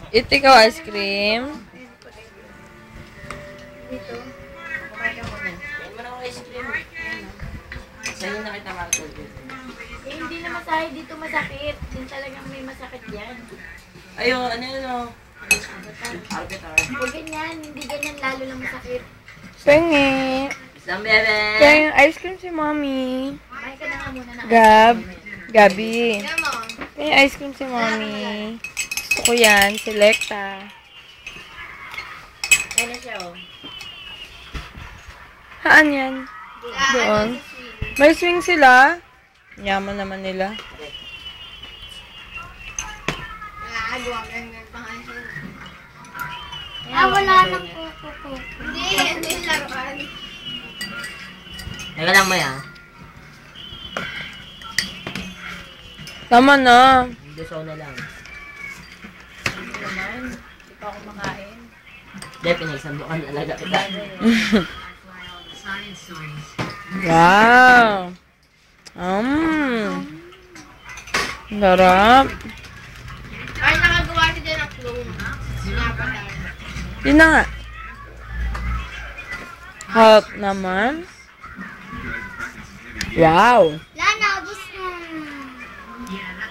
Eat ikaw ice cream. Dito. Kumain ka muna. Kumain mo ng ice cream. Sa'yo na kita Marcel dito. Eh, hindi naman sa'yo dito masakit. Din talagang may masakit yan. Ayun, ano yun o? Arbitar. Huwag ganyan. Hindi ganyan lalo lang masakit. Pengi. Isang bebe. Pengi ice cream si mommy. Kumain ka na nga muna ng Gabi. Kaya mo. Pengi ice cream si mommy. Gusto ko yan. Selecta. Kaya na siya o. Haan yan? Doon. May swing sila. Yaman naman nila. Nakagawa ka ng pangalan. Wala nang kuko. Hindi laruan. Teka lang maya. Tama na. Gusto na lang. Hindi naman. Hindi pa ako makain. Hindi, pinagsandukan talaga kita. Wow. Sarap. Ay, nakagawa siya dyan ng clone. Yun na nga. Hot naman. Wow. Lana, gusto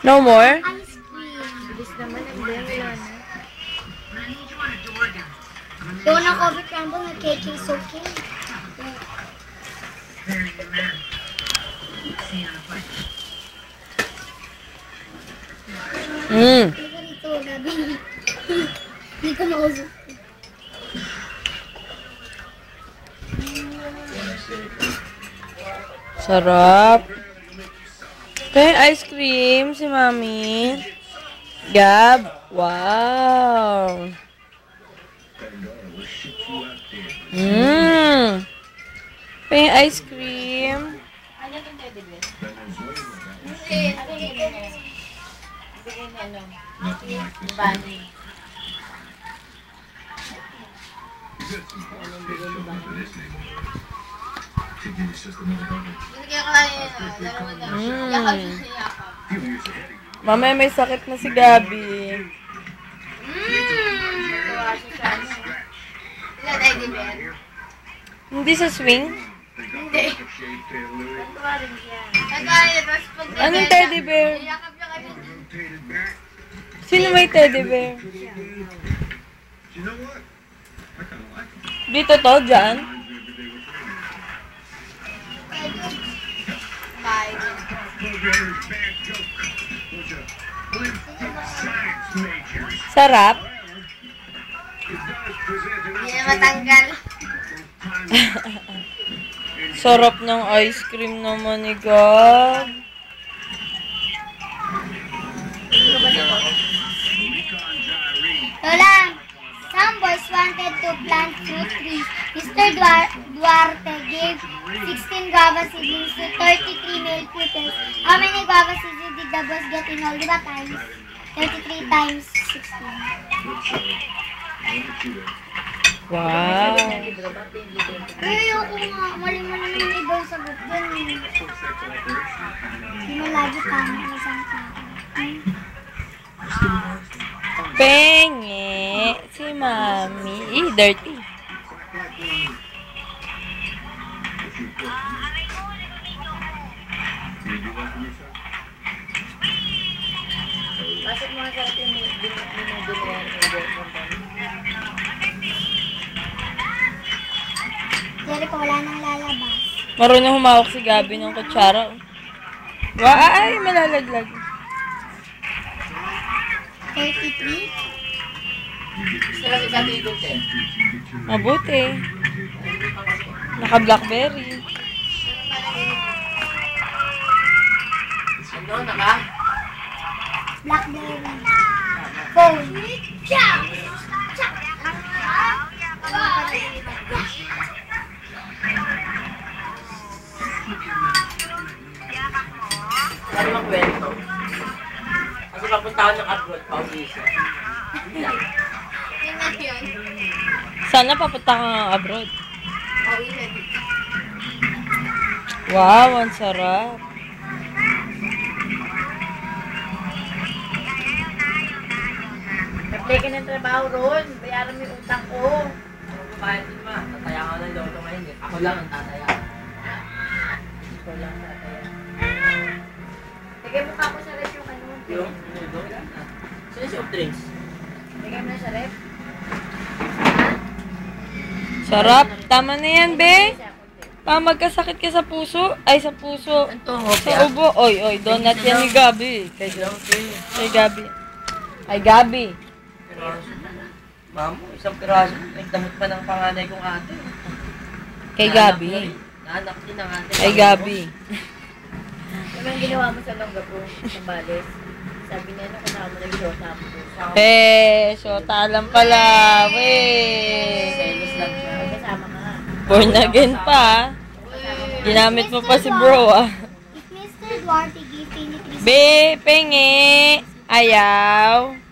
No more? ice cream. Bilis naman ang wala na. Doon ang COVID crumble na cake is okay. Mm. Hindi ko rito, gabi. Hindi ko nausap. Sarap. Kaya ice cream si Mami. Gab. Wow. Kaya ice cream. Ano itong teddy bear? Hindi. Ano yung bigay niya? Bigay niya ano? Yung bunny. Anong bigay ni bunny? Binigyan ko lang yun. Laro na. Yakap siya yakap. Mamaya may sakit na si Gabi. Tuwa siya sa ano. Ilan teddy bear? Hindi sa swing? Hindi. Tuwa rin siya. Tuwa rin. Tapos pag Anong teddy bear? yakap niya kami. Sino may teddy bear? Dito to, dyan? Bye. Sarap? Hindi na matanggal. Sarap ng ice cream naman ni Gab. Lola, some boys wanted to plant fruit trees. Mr. Duarte gave 16 guava seedlings to 33 male pupils. How many guava seedlings did the boys get in all? Diba times? 33 times 16. Wow. Ay, ayoko nga. Mali-mali yung iba yung sagot dyan. Hindi mo lagi tama ang isang tao. Penge si Mami. Dirty. Pasok mga sa atin yung binudo na yan. Jerry, wala nang lalabas. Marunong humawak si Gabi ng kutsara. Ay, malalaglag. 33? Sarap isa dito eh. Mabuti. Naka-blackberry. Ano, naka? Blackberry. Phone. Ciao! Saan magkwento? Kasi papunta ako ng abroad, pauwisan. Tingnan yun. Sana papunta ka nga abroad. Pauwisan. Wow, ang sarap. Apply ka ng trabaho ron. Bayaran mo yung utang ko. Kahit di ba, tataya ka ng lolo ngayon eh. Ako lang ang tataya. Ikaw lang tataya. Lagay mo pa ako sa ref yung ano. Yung, sino soft drinks? Lagay mo na sa ref. Sarap. Tama na yan, be. Pa, magkasakit ka sa puso. Ay, sa puso. Ito, Sa ubo. Oy, donut yan ni Gabi. Kay Gabi. Ay, Gabi. Mamo, isang piraso. May damit pa ng panganay kong ate. Kay Gabi. Naanak din ang ate. Ay, Gabi. Ano ang ginawa mo sa longga po? Sa Bales? Sabi niya, ano kasama mo nag-shota mo? Shota lang pala. Weh. Selos lang siya. May kasama ka nga. Born again pa. Ginamit mo pa si bro, ah. If Mr. Duarte gave 23 Be, pengi. Ayaw.